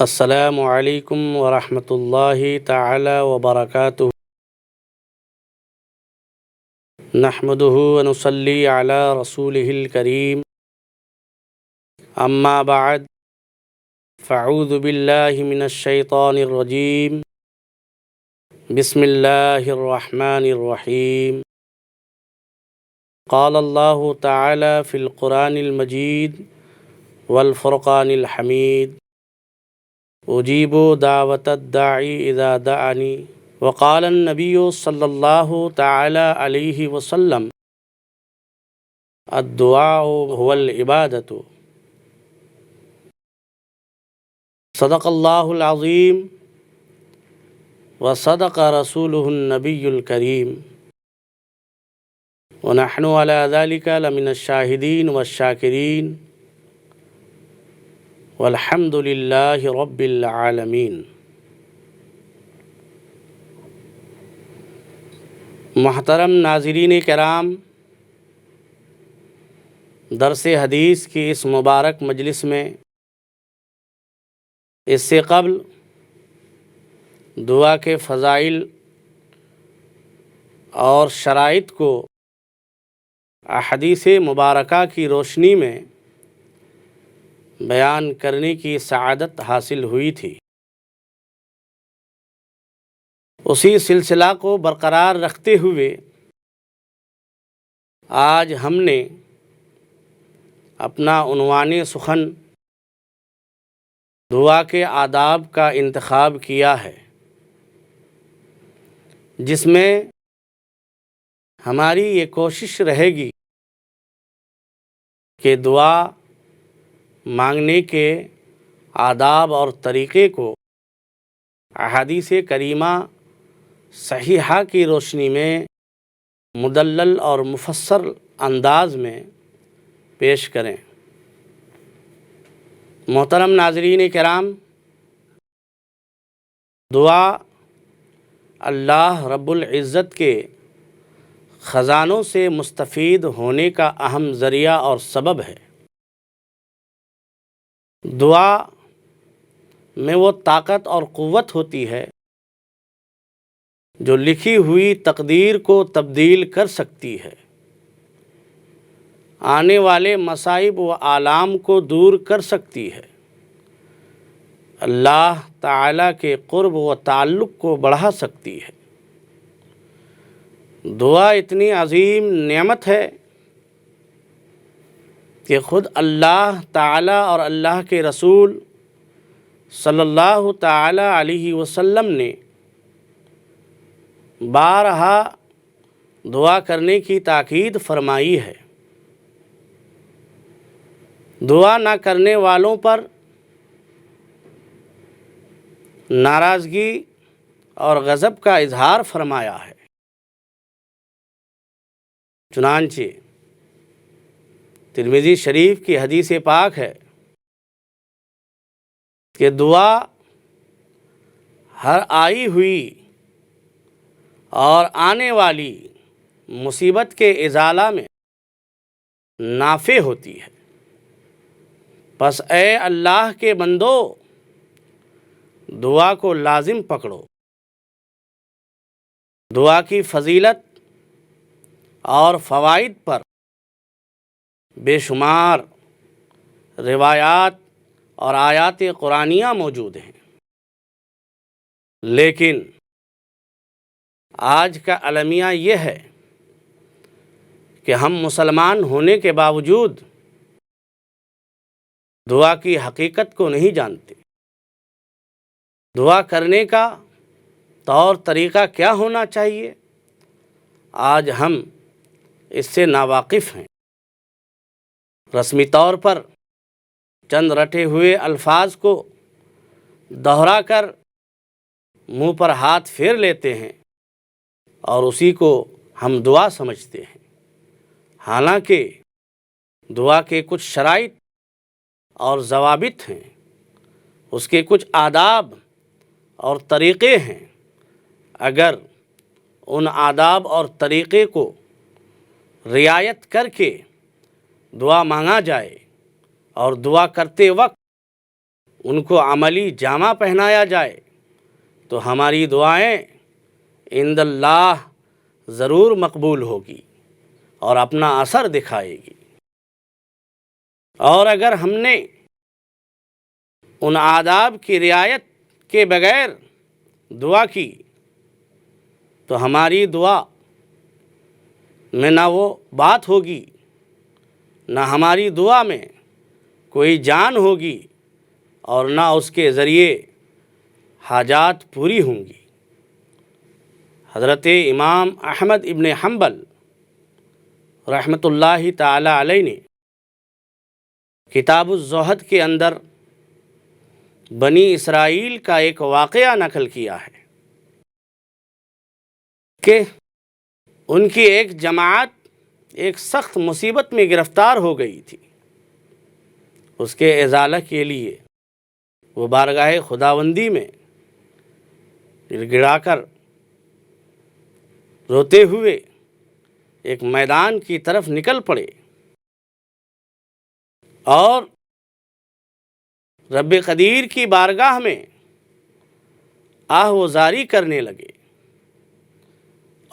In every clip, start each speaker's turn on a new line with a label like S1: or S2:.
S1: السلام علیکم ورحمۃ اللہ تعالی وبرکاتہ۔ نحمدہ ونصلی علی رسولہ الکریم، اما بعد فاعوذ باللہ من الشیطان الرجیم، بسم اللہ الرحمن الرحیم۔ قال اللہ تعالی فی القرآن المجید والفرقان الحمید، اجیب دعوت الداعی اذا دعانی، وقال النبی صلی اللہ تعالی علیہ وسلم الدعاء هو العبادۃ۔ صدق اللہ العظیم وصدق رسولہ النبی الکریم، ونحن علی ذلک لمن الشاہدین والشاکرین، والحمد للہ رب العالمین۔ محترم ناظرین کرام، درس حدیث کی اس مبارک مجلس میں اس سے قبل دعا کے فضائل اور شرائط کو احادیث مبارکہ کی روشنی میں بیان کرنے کی سعادت حاصل ہوئی تھی۔ اسی سلسلہ کو برقرار رکھتے ہوئے آج ہم نے اپنا عنوان سخن دعا کے آداب کا انتخاب کیا ہے، جس میں ہماری یہ کوشش رہے گی کہ دعا مانگنے کے آداب اور طریقے کو احادیث کریمہ صحیحہ کی روشنی میں مدلل اور مفصل انداز میں پیش کریں۔ محترم ناظرین کرام، دعا اللہ رب العزت کے خزانوں سے مستفید ہونے کا اہم ذریعہ اور سبب ہے۔ دعا میں وہ طاقت اور قوت ہوتی ہے جو لکھی ہوئی تقدیر کو تبدیل کر سکتی ہے، آنے والے مصائب و آلام کو دور کر سکتی ہے، اللہ تعالیٰ کے قرب و تعلق کو بڑھا سکتی ہے۔ دعا اتنی عظیم نعمت ہے کہ خود اللہ تعالیٰ اور اللہ کے رسول صلی اللہ تعالیٰ علیہ وسلم نے بارہا دعا کرنے کی تاکید فرمائی ہے۔ دعا نہ کرنے والوں پر ناراضگی اور غضب کا اظہار فرمایا ہے۔ چنانچہ ترمذی شریف کی حدیث پاک ہے کہ دعا ہر آئی ہوئی اور آنے والی مصیبت کے ازالہ میں نافع ہوتی ہے۔ پس اے اللہ کے بندو، دعا کو لازم پکڑو۔ دعا کی فضیلت اور فوائد پر بے شمار روایات اور آیات قرآنیہ موجود ہیں، لیکن آج کا المیہ یہ ہے کہ ہم مسلمان ہونے کے باوجود دعا کی حقیقت کو نہیں جانتے۔ دعا کرنے کا طور طریقہ کیا ہونا چاہیے، آج ہم اس سے ناواقف ہیں۔ رسمی طور پر چند رٹے ہوئے الفاظ کو دہرا کر منہ پر ہاتھ پھیر لیتے ہیں اور اسی کو ہم دعا سمجھتے ہیں، حالانکہ دعا کے کچھ شرائط اور ضوابط ہیں، اس کے کچھ آداب اور طریقے ہیں۔ اگر ان آداب اور طریقے کو رعایت کر کے دعا مانگا جائے اور دعا کرتے وقت ان کو عملی جامہ پہنایا جائے تو ہماری دعائیں عند اللہ ضرور مقبول ہوگی اور اپنا اثر دکھائے گی۔ اور اگر ہم نے ان آداب کی رعایت کے بغیر دعا کی تو ہماری دعا میں نہ وہ بات ہوگی، نہ ہماری دعا میں کوئی جان ہوگی، اور نہ اس کے ذریعے حاجات پوری ہوں گی۔ حضرت امام احمد ابن حنبل رحمۃ اللہ تعالی علیہ نے کتاب الزہد کے اندر بنی اسرائیل کا ایک واقعہ نقل کیا ہے کہ ان کی ایک جماعت ایک سخت مصیبت میں گرفتار ہو گئی تھی۔ اس کے ازالہ کے لیے وہ بارگاہ خداوندی میں گڑ گڑا کر روتے ہوئے ایک میدان کی طرف نکل پڑے اور رب قدیر کی بارگاہ میں آہ و زاری کرنے لگے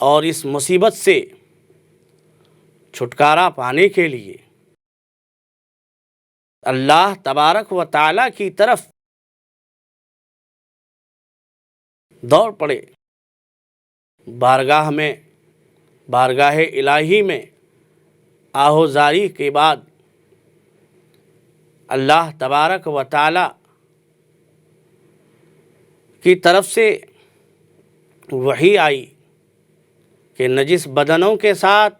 S1: اور اس مصیبت سے چھٹکارا پانے کے لیے اللہ تبارک و تعالی کی طرف دوڑ پڑے۔ بارگاہ الہی میں آہ و زاری کے بعد اللہ تبارک و تعالی کی طرف سے وحی آئی کہ نجس بدنوں کے ساتھ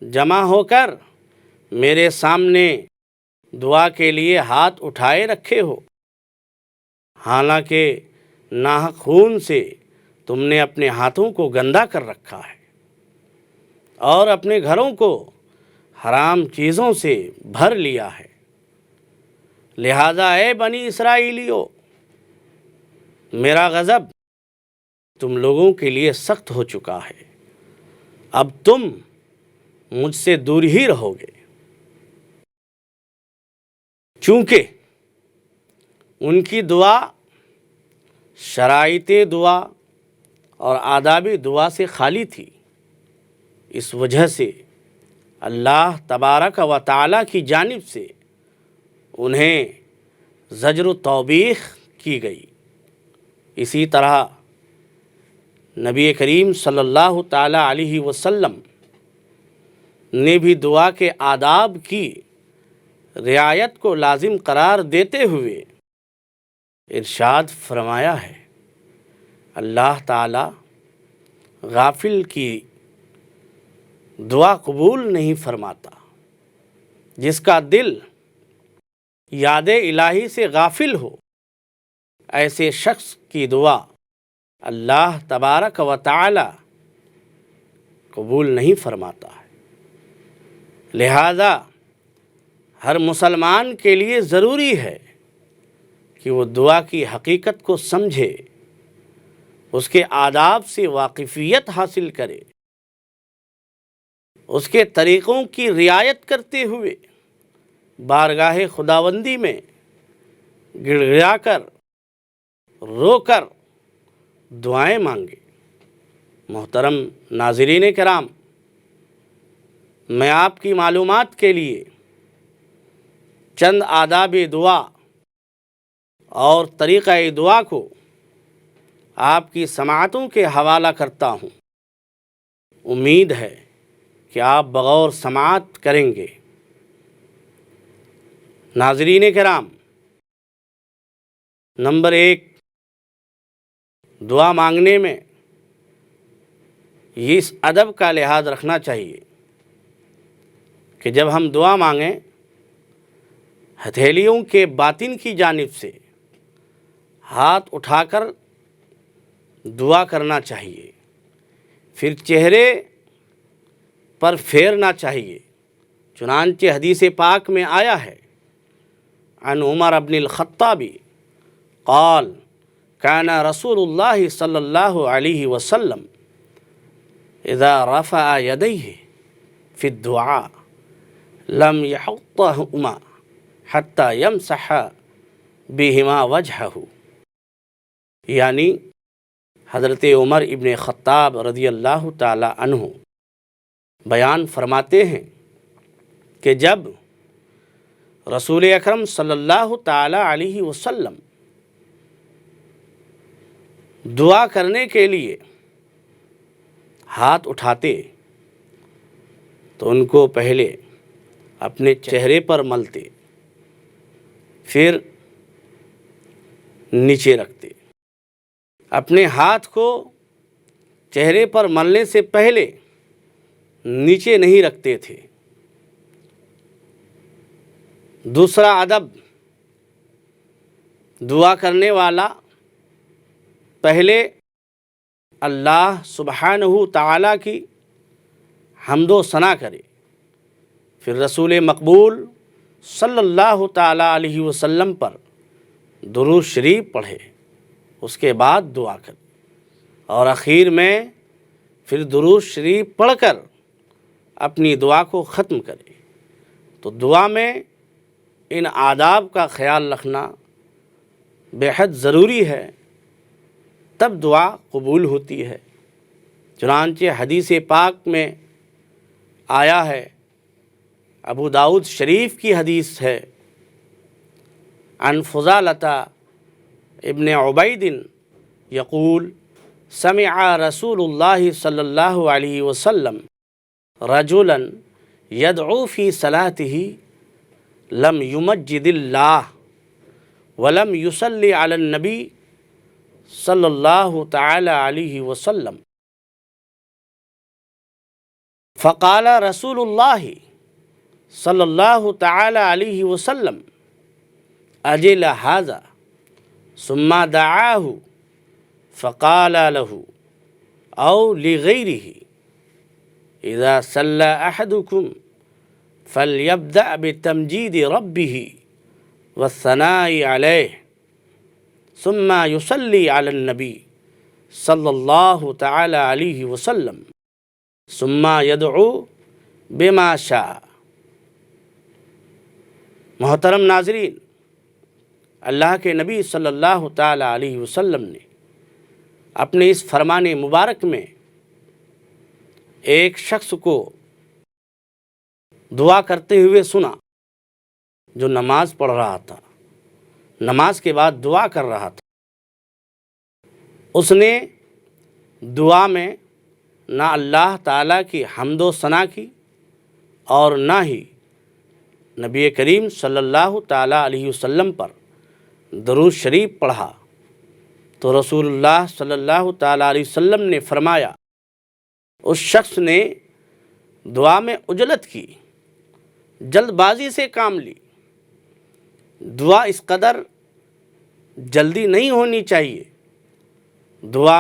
S1: جمع ہو کر میرے سامنے دعا کے لیے ہاتھ اٹھائے رکھے ہو، حالانکہ ناحق خون سے تم نے اپنے ہاتھوں کو گندا کر رکھا ہے اور اپنے گھروں کو حرام چیزوں سے بھر لیا ہے، لہذا اے بنی اسرائیلیو، میرا غضب تم لوگوں کے لیے سخت ہو چکا ہے، اب تم مجھ سے دور ہی رہو گے۔ چونکہ ان کی دعا شرائط دعا اور آداب دعا سے خالی تھی، اس وجہ سے اللہ تبارک و تعالی کی جانب سے انہیں زجر و توبیخ کی گئی۔ اسی طرح نبی کریم صلی اللہ تعالی علیہ وسلم نے بھی دعا کے آداب کی رعایت کو لازم قرار دیتے ہوئے ارشاد فرمایا ہے، اللہ تعالی غافل کی دعا قبول نہیں فرماتا، جس کا دل یاد الہی سے غافل ہو ایسے شخص کی دعا اللہ تبارک و تعالی قبول نہیں فرماتا ہے۔ لہذا ہر مسلمان کے لیے ضروری ہے کہ وہ دعا کی حقیقت کو سمجھے، اس کے آداب سے واقفیت حاصل کرے، اس کے طریقوں کی رعایت کرتے ہوئے بارگاہ خداوندی میں گڑ گڑا کر رو کر دعائیں مانگے۔ محترم ناظرین کرام، میں آپ کی معلومات کے لیے چند آداب دعا اور طریقہ دعا کو آپ کی سماعتوں کے حوالہ کرتا ہوں۔ امید ہے کہ آپ بغور سماعت کریں گے۔ ناظرین کرام، نمبر 1، دعا مانگنے میں اس ادب کا لحاظ رکھنا چاہیے کہ جب ہم دعا مانگیں ہتھیلیوں کے باطن کی جانب سے ہاتھ اٹھا کر دعا کرنا چاہیے، پھر چہرے پر پھیرنا چاہیے۔ چنانچہ حدیث پاک میں آیا ہے، عن عمر بن الخطاب قال كان رسول اللہ صلی اللہ علیہ وسلم اذا رفع يديه في الدعاء لم يحطهما حتى يمسح بہما وجہہ، یعنی حضرت عمر ابن خطاب رضی اللہ تعالی عنہ بیان فرماتے ہیں کہ جب رسول اکرم صلی اللہ تعالی علیہ وسلم دعا کرنے کے لیے ہاتھ اٹھاتے تو ان کو پہلے اپنے چہرے پر ملتے، پھر نیچے رکھتے۔ اپنے ہاتھ کو چہرے پر ملنے سے پہلے نیچے نہیں رکھتے تھے۔ دوسرا ادب، دعا کرنے والا پہلے اللہ سبحانہ تعالیٰ کی حمد و ثنا کرے، پھر رسول مقبول صلی اللہ تعالیٰ علیہ وسلم پر درود شریف پڑھے، اس کے بعد دعا کرے، اور آخر میں پھر درود شریف پڑھ کر اپنی دعا کو ختم کرے۔ تو دعا میں ان آداب کا خیال رکھنا بے حد ضروری ہے، تب دعا قبول ہوتی ہے۔ چنانچہ حدیث پاک میں آیا ہے، ابو داؤد شریف کی حدیث ہے، عن فضالۃ ابن عبید یقول سمع رسول اللہ صلی اللہ علیہ وسلم رجلا یدعو فی صلاتہ لم یمجد اللہ ولم یصلی علی النبی صلی اللہ تعالی علیہ وسلم فقال رسول اللہ صلی اللہ تعالی علیہ وسلم اجل ھذا ثم دعاہ فقال له او لغیرہ اذا صلی احدکم فلیبدأ بتمجید ربہ والثناء علیہ ثم یصلی علی النبی صلی اللہ تعالی علیہ وسلم ثم یدعو بما شاء۔ محترم ناظرین، اللہ کے نبی صلی اللہ تعالی علیہ وسلم نے اپنے اس فرمان مبارک میں ایک شخص کو دعا کرتے ہوئے سنا جو نماز پڑھ رہا تھا، نماز کے بعد دعا کر رہا تھا۔ اس نے دعا میں نہ اللہ تعالیٰ کی حمد و ثنا کی اور نہ ہی نبی کریم صلی اللہ تعالیٰ علیہ وسلم پر درود شریف پڑھا، تو رسول اللہ صلی اللہ تعالیٰ علیہ وسلم نے فرمایا اس شخص نے دعا میں عجلت کی، جلد بازی سے کام لی۔ دعا اس قدر جلدی نہیں ہونی چاہیے، دعا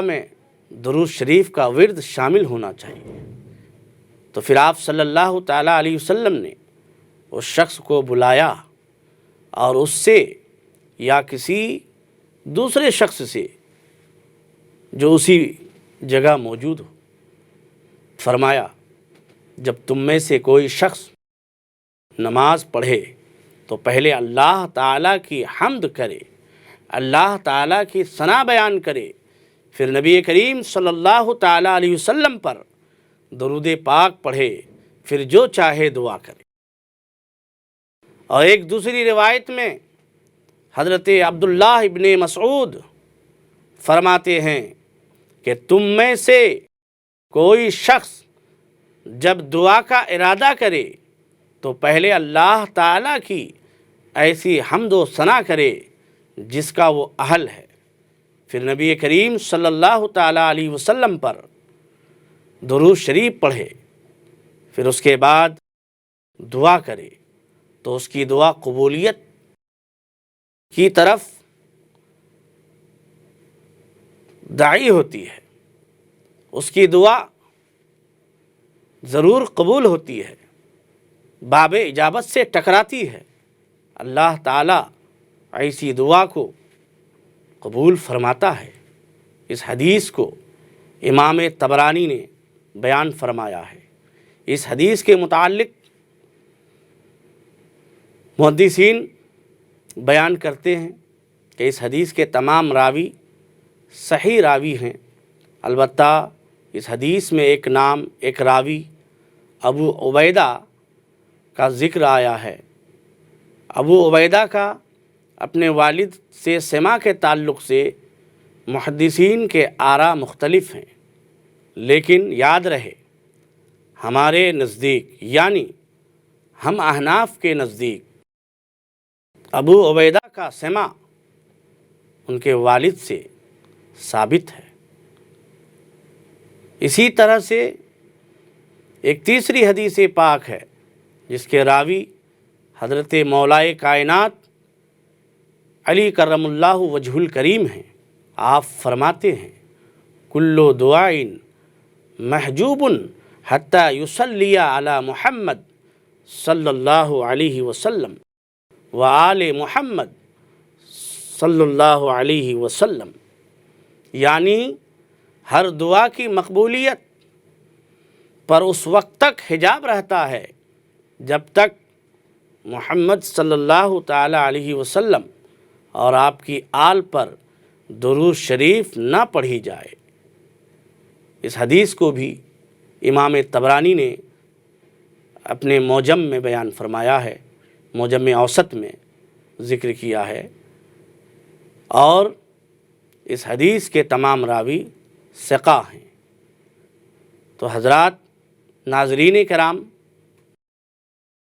S1: میں درود شریف کا ورد شامل ہونا چاہیے۔ تو پھر آپ صلی اللہ تعالیٰ علیہ وسلم نے اس شخص کو بلایا اور اس سے یا کسی دوسرے شخص سے جو اسی جگہ موجود ہو، فرمایا جب تم میں سے کوئی شخص نماز پڑھے تو پہلے اللہ تعالیٰ کی حمد کرے، اللہ تعالیٰ کی ثنا بیان کرے، پھر نبی کریم صلی اللہ تعالیٰ علیہ وسلم پر درود پاک پڑھے، پھر جو چاہے دعا کرے۔ اور ایک دوسری روایت میں حضرت عبداللہ ابن مسعود فرماتے ہیں کہ تم میں سے کوئی شخص جب دعا کا ارادہ کرے تو پہلے اللہ تعالیٰ کی ایسی حمد و ثنا کرے جس کا وہ اہل ہے، پھر نبی کریم صلی اللہ تعالیٰ علیہ وسلم پر درود شریف پڑھے، پھر اس کے بعد دعا کرے، تو اس کی دعا قبولیت کی طرف داعی ہوتی ہے، اس کی دعا ضرور قبول ہوتی ہے، باب اجابت سے ٹکراتی ہے۔ اللہ تعالیٰ ایسی دعا کو قبول فرماتا ہے۔ اس حدیث کو امام طبرانی نے بیان فرمایا ہے۔ اس حدیث کے متعلق محدثین بیان کرتے ہیں کہ اس حدیث کے تمام راوی صحیح راوی ہیں، البتہ اس حدیث میں ایک نام، ایک راوی ابو عبیدہ کا ذکر آیا ہے۔ ابو عبیدہ کا اپنے والد سے سماع کے تعلق سے محدثین کے آراء مختلف ہیں، لیکن یاد رہے ہمارے نزدیک یعنی ہم احناف کے نزدیک ابو عبیدہ کا سماع ان کے والد سے ثابت ہے۔ اسی طرح سے ایک تیسری حدیث پاک ہے جس کے راوی حضرت مولائے کائنات علی کرم اللہ وجہ الکریم ہیں۔ آپ فرماتے ہیں کلو دعائن محجوب حتی یصلی علی محمد صلی اللہ علیہ وسلم وآل محمد صلی اللہ علیہ وسلم، یعنی ہر دعا کی مقبولیت پر اس وقت تک حجاب رہتا ہے جب تک محمد صلی اللہ تعالی علیہ وسلم اور آپ کی آل پر درود شریف نہ پڑھی جائے۔ اس حدیث کو بھی امام طبرانی نے اپنے معجم میں بیان فرمایا ہے، معجم اوسط میں ذکر کیا ہے، اور اس حدیث کے تمام راوی ثقہ ہیں۔ تو حضرات ناظرین کرام،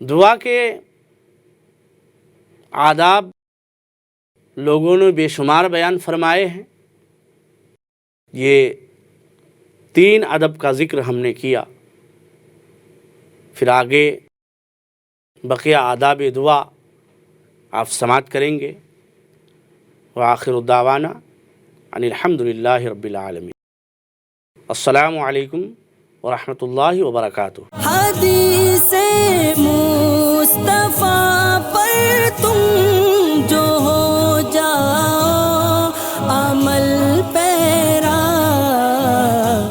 S1: دعا کے آداب لوگوں نے بے شمار بیان فرمائے ہیں۔ یہ 3 ادب کا ذکر ہم نے کیا، پھر آگے بقیہ آداب دعا آپ سماعت کریں گے۔ وآخر دعوانا ان الحمد للہ رب العالمین۔ السلام علیکم ورحمۃ اللہ وبرکاتہ۔
S2: حدیث مصطفیٰ